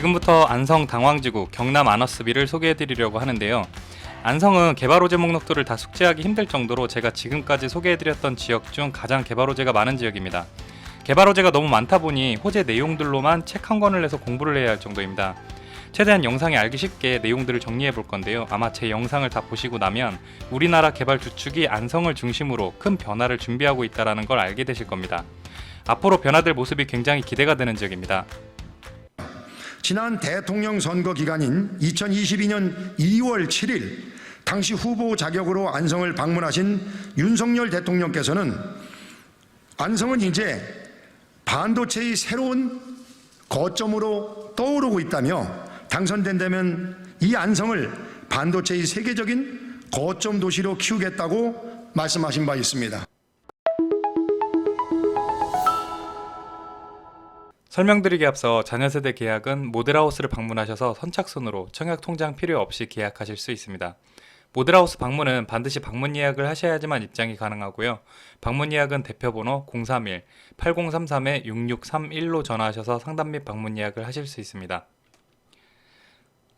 지금부터 안성 당황지구 경남 안허스비를 소개해드리려고 하는데요. 안성은 개발호재 목록들을 다 숙지하기 힘들 정도로 제가 지금까지 소개해드렸던 지역 중 가장 개발호재가 많은 지역입니다. 개발호재가 너무 많다 보니 호재 내용들로만 책 한 권을 내서 공부를 해야 할 정도입니다. 최대한 영상에 알기 쉽게 내용들을 정리해 볼 건데요. 아마 제 영상을 다 보시고 나면 우리나라 개발 주축이 안성을 중심으로 큰 변화를 준비하고 있다는 걸 알게 되실 겁니다. 앞으로 변화될 모습이 굉장히 기대가 되는 지역입니다. 지난 대통령 선거 기간인 2022년 2월 7일 당시 후보 자격으로 안성을 방문하신 윤석열 대통령께서는 안성은 이제 반도체의 새로운 거점으로 떠오르고 있다며 당선된다면 이 안성을 반도체의 세계적인 거점 도시로 키우겠다고 말씀하신 바 있습니다. 설명드리기 앞서 자녀세대 계약은 모델하우스를 방문하셔서 선착순으로 청약 통장 필요 없이 계약하실 수 있습니다. 모델하우스 방문은 반드시 방문 예약을 하셔야지만 입장이 가능하고요. 방문 예약은 대표번호 031-8033-6631로 전화하셔서 상담 및 방문 예약을 하실 수 있습니다.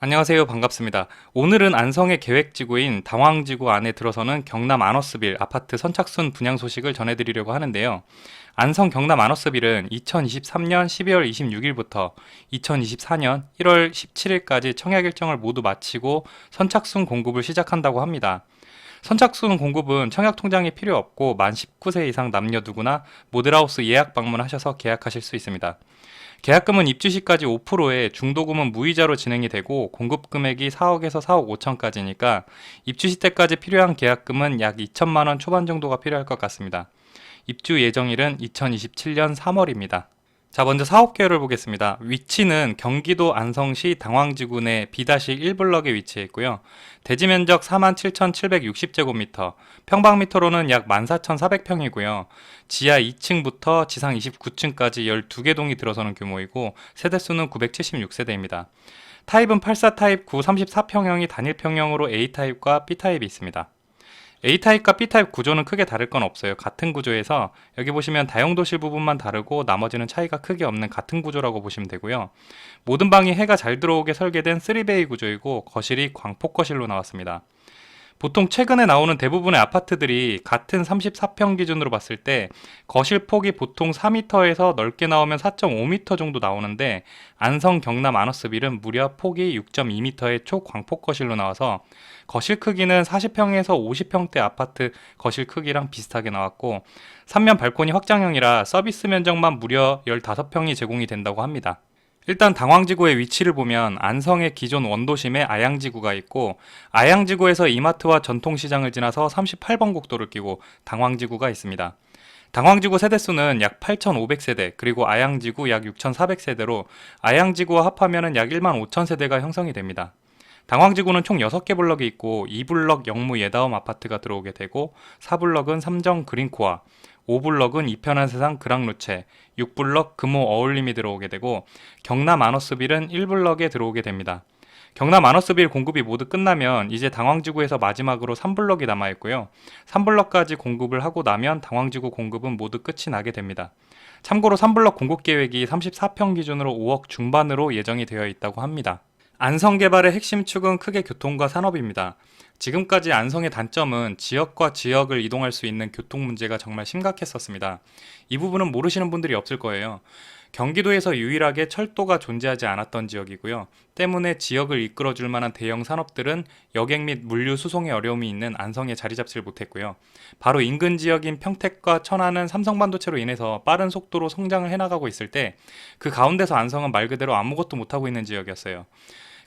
안녕하세요. 반갑습니다. 오늘은 안성의 계획지구인 당황지구 안에 들어서는 경남 안허스빌 아파트 선착순 분양 소식을 전해드리려고 하는데요. 안성 경남 안허스빌은 2023년 12월 26일부터 2024년 1월 17일까지 청약 일정을 모두 마치고 선착순 공급을 시작한다고 합니다. 선착순 공급은 청약 통장이 필요 없고 만 19세 이상 남녀 누구나 모델하우스 예약 방문하셔서 계약하실 수 있습니다. 계약금은 입주 시까지 5%에 중도금은 무이자로 진행이 되고 공급 금액이 4억에서 4억 5천까지니까 입주 시 때까지 필요한 계약금은 약 2천만 원 초반 정도가 필요할 것 같습니다. 입주 예정일은 2027년 3월입니다. 자, 먼저 사업 계획을 보겠습니다. 위치는 경기도 안성시 당황지구 내 B-1블럭에 위치해 있고요. 대지 면적 47,760제곱미터, 평방미터로는 약 14,400평이고요. 지하 2층부터 지상 29층까지 12개 동이 들어서는 규모이고 세대수는 976세대입니다. 타입은 84 타입 9 34평형이 단일평형으로 A타입과 B타입이 있습니다. A타입과 B타입 구조는 크게 다를 건 없어요. 같은 구조에서 여기 보시면 다용도실 부분만 다르고 나머지는 차이가 크게 없는 같은 구조라고 보시면 되고요. 모든 방이 해가 잘 들어오게 설계된 3베이 구조이고 거실이 광폭 거실로 나왔습니다. 보통 최근에 나오는 대부분의 아파트들이 같은 34평 기준으로 봤을 때 거실 폭이 보통 4m에서 넓게 나오면 4.5m 정도 나오는데 안성 경남 안허스빌은 무려 폭이 6.2m의 초광폭 거실로 나와서 거실 크기는 40평에서 50평대 아파트 거실 크기랑 비슷하게 나왔고 3면 발코니 확장형이라 서비스 면적만 무려 15평이 제공이 된다고 합니다. 일단 당황지구의 위치를 보면 안성의 기존 원도심에 아양지구가 있고 아양지구에서 이마트와 전통시장을 지나서 38번 국도를 끼고 당황지구가 있습니다. 당황지구 세대수는 약 8,500세대 그리고 아양지구 약 6,400세대로 아양지구와 합하면 약 1만 5천 세대가 형성이 됩니다. 당황지구는 총 6개 블럭이 있고 2블럭 영무 예다움 아파트가 들어오게 되고 4블럭은 삼정 그린코아, 5블럭은 이편한 세상 그랑루체, 6블럭 금호 어울림이 들어오게 되고 경남 안허스빌은 1블럭에 들어오게 됩니다. 경남 안허스빌 공급이 모두 끝나면 이제 당황지구에서 마지막으로 3블럭이 남아있고요. 3블럭까지 공급을 하고 나면 당황지구 공급은 모두 끝이 나게 됩니다. 참고로 3블럭 공급 계획이 34평 기준으로 5억 중반으로 예정이 되어 있다고 합니다. 안성 개발의 핵심 축은 크게 교통과 산업입니다. 지금까지 안성의 단점은 지역과 지역을 이동할 수 있는 교통 문제가 정말 심각했었습니다. 이 부분은 모르시는 분들이 없을 거예요. 경기도에서 유일하게 철도가 존재하지 않았던 지역이고요. 때문에 지역을 이끌어줄 만한 대형 산업들은 여객 및 물류 수송에 어려움이 있는 안성에 자리 잡지를 못했고요. 바로 인근 지역인 평택과 천안은 삼성반도체로 인해서 빠른 속도로 성장을 해나가고 있을 때 그 가운데서 안성은 말 그대로 아무것도 못하고 있는 지역이었어요.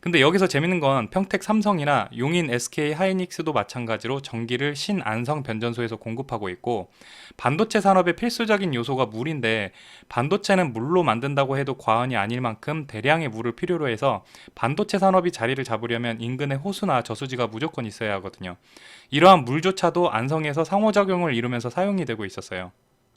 근데 여기서 재밌는 건 평택 삼성이나 용인 SK 하이닉스도 마찬가지로 전기를 신안성 변전소에서 공급하고 있고 반도체 산업의 필수적인 요소가 물인데 반도체는 물로 만든다고 해도 과언이 아닐 만큼 대량의 물을 필요로 해서 반도체 산업이 자리를 잡으려면 인근에 호수나 저수지가 무조건 있어야 하거든요. 이러한 물조차도 안성에서 상호작용을 이루면서 사용이 되고 있었어요.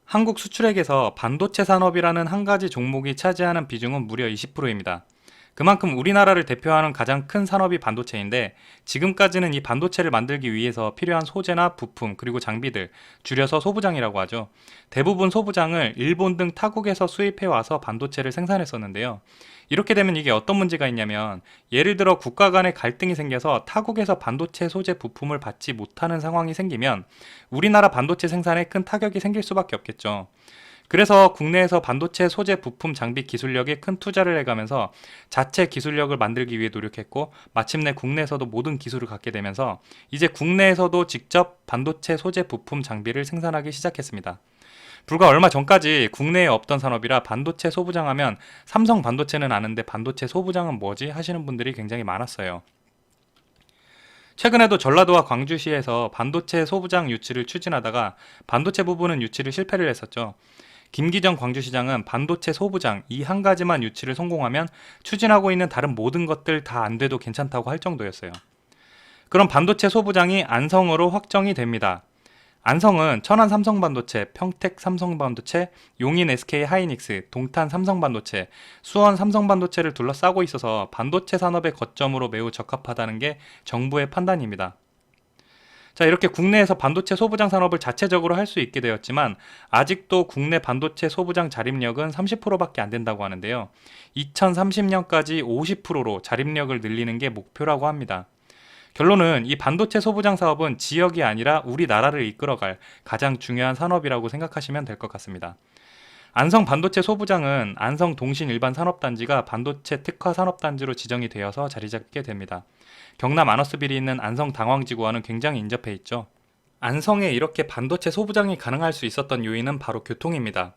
한국 수출액에서 반도체 산업이라는 한 가지 종목이 차지하는 비중은 무려 20%입니다. 그만큼 우리나라를 대표하는 가장 큰 산업이 반도체인데 지금까지는 이 반도체를 만들기 위해서 필요한 소재나 부품 그리고 장비들, 줄여서 소부장이라고 하죠. 대부분 소부장을 일본 등 타국에서 수입해 와서 반도체를 생산했었는데요. 이렇게 되면 이게 어떤 문제가 있냐면 예를 들어 국가 간의 갈등이 생겨서 타국에서 반도체 소재 부품을 받지 못하는 상황이 생기면 우리나라 반도체 생산에 큰 타격이 생길 수밖에 없겠죠. 그래서 국내에서 반도체 소재 부품 장비 기술력에 큰 투자를 해가면서 자체 기술력을 만들기 위해 노력했고 마침내 국내에서도 모든 기술을 갖게 되면서 이제 국내에서도 직접 반도체 소재 부품 장비를 생산하기 시작했습니다. 불과 얼마 전까지 국내에 없던 산업이라 반도체 소부장 하면 삼성 반도체는 아는데 반도체 소부장은 뭐지? 하시는 분들이 굉장히 많았어요. 최근에도 전라도와 광주시에서 반도체 소부장 유치를 추진하다가 반도체 부분은 유치를 실패를 했었죠. 김기정 광주시장은 반도체 소부장 이 한 가지만 유치를 성공하면 추진하고 있는 다른 모든 것들 다 안 돼도 괜찮다고 할 정도였어요. 그럼 반도체 소부장이 안성으로 확정이 됩니다. 안성은 천안 삼성반도체, 평택 삼성반도체, 용인 SK 하이닉스, 동탄 삼성반도체, 수원 삼성반도체를 둘러싸고 있어서 반도체 산업의 거점으로 매우 적합하다는 게 정부의 판단입니다. 자, 이렇게 국내에서 반도체 소부장 산업을 자체적으로 할 수 있게 되었지만 아직도 국내 반도체 소부장 자립력은 30%밖에 안 된다고 하는데요. 2030년까지 50%로 자립력을 늘리는 게 목표라고 합니다. 결론은 이 반도체 소부장 사업은 지역이 아니라 우리나라를 이끌어갈 가장 중요한 산업이라고 생각하시면 될 것 같습니다. 안성 반도체 소부장은 안성 동신 일반 산업단지가 반도체 특화 산업단지로 지정이 되어서 자리 잡게 됩니다. 경남 아너스빌이 있는 안성 당황지구와는 굉장히 인접해 있죠. 안성에 이렇게 반도체 소부장이 가능할 수 있었던 요인은 바로 교통입니다.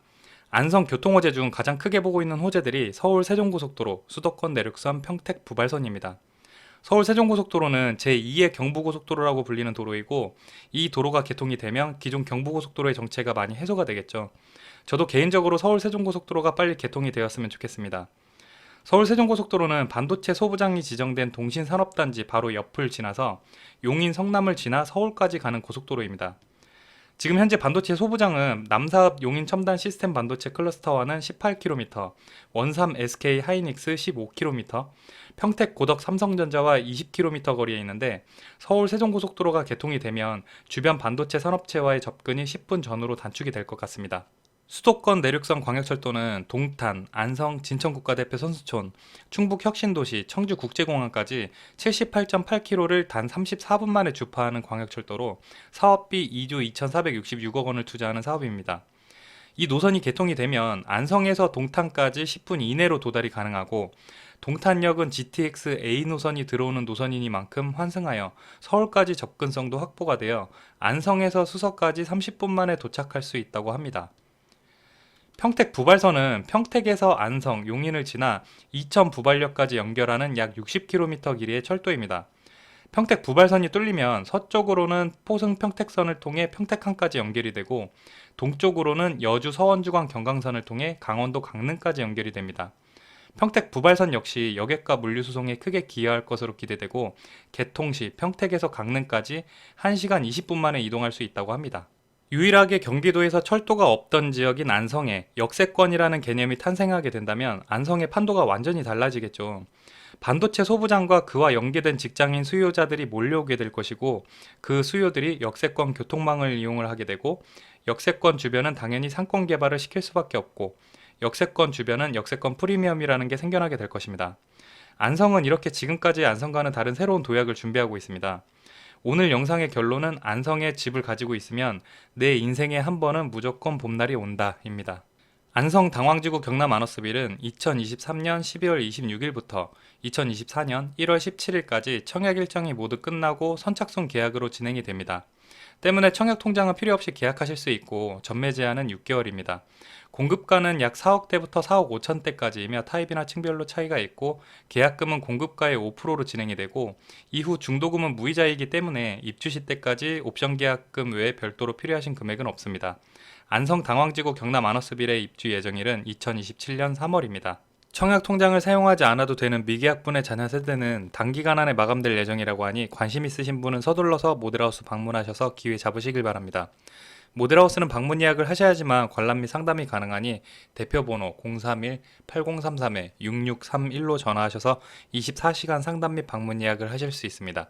안성 교통호재 중 가장 크게 보고 있는 호재들이 서울 세종고속도로, 수도권 내륙선 평택 부발선입니다. 서울 세종고속도로는 제2의 경부고속도로라고 불리는 도로이고 이 도로가 개통이 되면 기존 경부고속도로의 정체가 많이 해소가 되겠죠. 저도 개인적으로 서울 세종고속도로가 빨리 개통이 되었으면 좋겠습니다. 서울 세종고속도로는 반도체 소부장이 지정된 동신산업단지 바로 옆을 지나서 용인 성남을 지나 서울까지 가는 고속도로입니다. 지금 현재 반도체 소부장은 남사읍 용인 첨단 시스템 반도체 클러스터와는 18km, 원삼 SK 하이닉스 15km, 평택 고덕 삼성전자와 20km 거리에 있는데 서울 세종고속도로가 개통이 되면 주변 반도체 산업체와의 접근이 10분 전후로 단축이 될 것 같습니다. 수도권 내륙선 광역철도는 동탄, 안성, 진천국가대표 선수촌, 충북 혁신도시, 청주국제공항까지 78.8km를 단 34분 만에 주파하는 광역철도로 사업비 2조 2,466억 원을 투자하는 사업입니다. 이 노선이 개통이 되면 안성에서 동탄까지 10분 이내로 도달이 가능하고 동탄역은 GTX A 노선이 들어오는 노선이니만큼 환승하여 서울까지 접근성도 확보가 되어 안성에서 수서까지 30분 만에 도착할 수 있다고 합니다. 평택 부발선은 평택에서 안성, 용인을 지나 이천 부발역까지 연결하는 약 60km 길이의 철도입니다. 평택 부발선이 뚫리면 서쪽으로는 포승 평택선을 통해 평택항까지 연결이 되고 동쪽으로는 여주 서원주광 경강선을 통해 강원도 강릉까지 연결이 됩니다. 평택 부발선 역시 여객과 물류 수송에 크게 기여할 것으로 기대되고 개통 시 평택에서 강릉까지 1시간 20분 만에 이동할 수 있다고 합니다. 유일하게 경기도에서 철도가 없던 지역인 안성에 역세권이라는 개념이 탄생하게 된다면 안성의 판도가 완전히 달라지겠죠. 반도체 소부장과 그와 연계된 직장인 수요자들이 몰려오게 될 것이고 그 수요들이 역세권 교통망을 이용을 하게 되고 역세권 주변은 당연히 상권 개발을 시킬 수밖에 없고 역세권 주변은 역세권 프리미엄이라는 게 생겨나게 될 것입니다. 안성은 이렇게 지금까지 안성과는 다른 새로운 도약을 준비하고 있습니다. 오늘 영상의 결론은 안성에 집을 가지고 있으면 내 인생에 한 번은 무조건 봄날이 온다 입니다. 안성 당황지구 경남 아너스빌은 2023년 12월 26일부터 2024년 1월 17일까지 청약 일정이 모두 끝나고 선착순 계약으로 진행이 됩니다. 때문에 청약 통장은 필요 없이 계약하실 수 있고 전매 제한은 6개월입니다. 공급가는 약 4억대부터 4억 5천대까지이며 타입이나 층별로 차이가 있고 계약금은 공급가의 5%로 진행이 되고 이후 중도금은 무이자이기 때문에 입주 시 때까지 옵션 계약금 외에 별도로 필요하신 금액은 없습니다. 안성 당황지구 경남 아너스빌의 입주 예정일은 2027년 3월입니다. 청약 통장을 사용하지 않아도 되는 미계약분의 자녀 세대는 단기간 안에 마감될 예정이라고 하니 관심 있으신 분은 서둘러서 모델하우스 방문하셔서 기회 잡으시길 바랍니다. 모델하우스는 방문 예약을 하셔야지만 관람 및 상담이 가능하니 대표번호 031-8033-6631로 전화하셔서 24시간 상담 및 방문 예약을 하실 수 있습니다.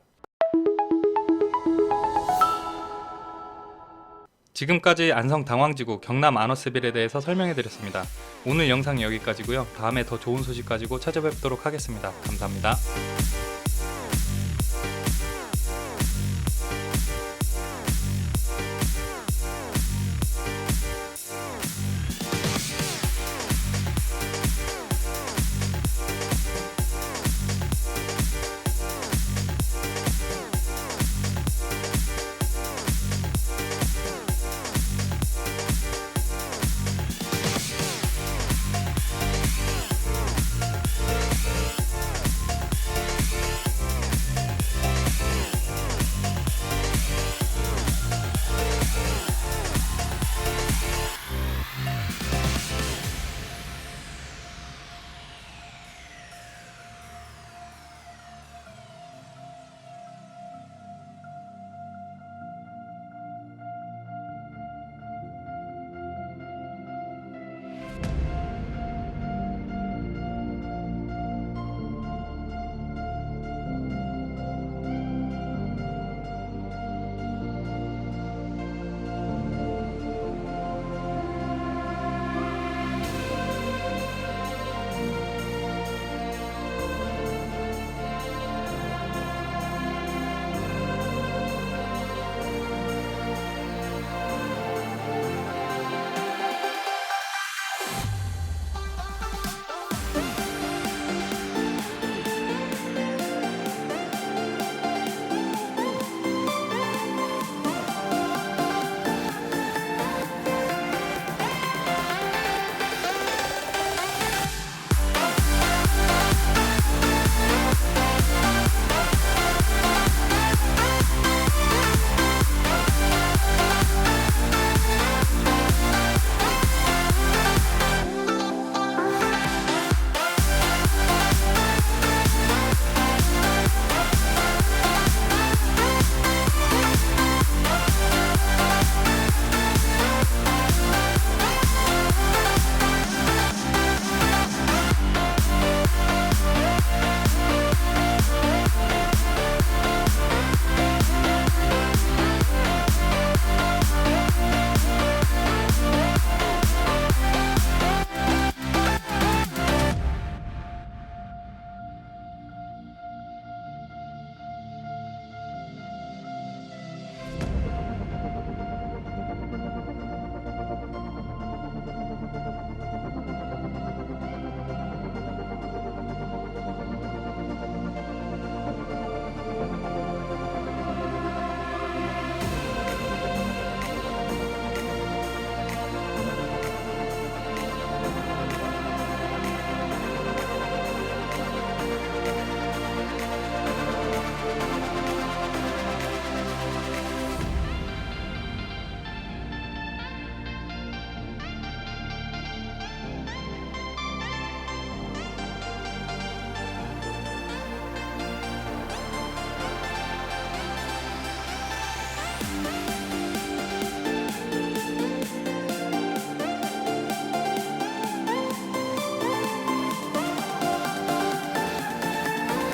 지금까지 안성 당황지구 경남 아너스빌에 대해서 설명해 드렸습니다. 오늘 영상 여기까지고요. 다음에 더 좋은 소식 가지고 찾아뵙도록 하겠습니다. 감사합니다.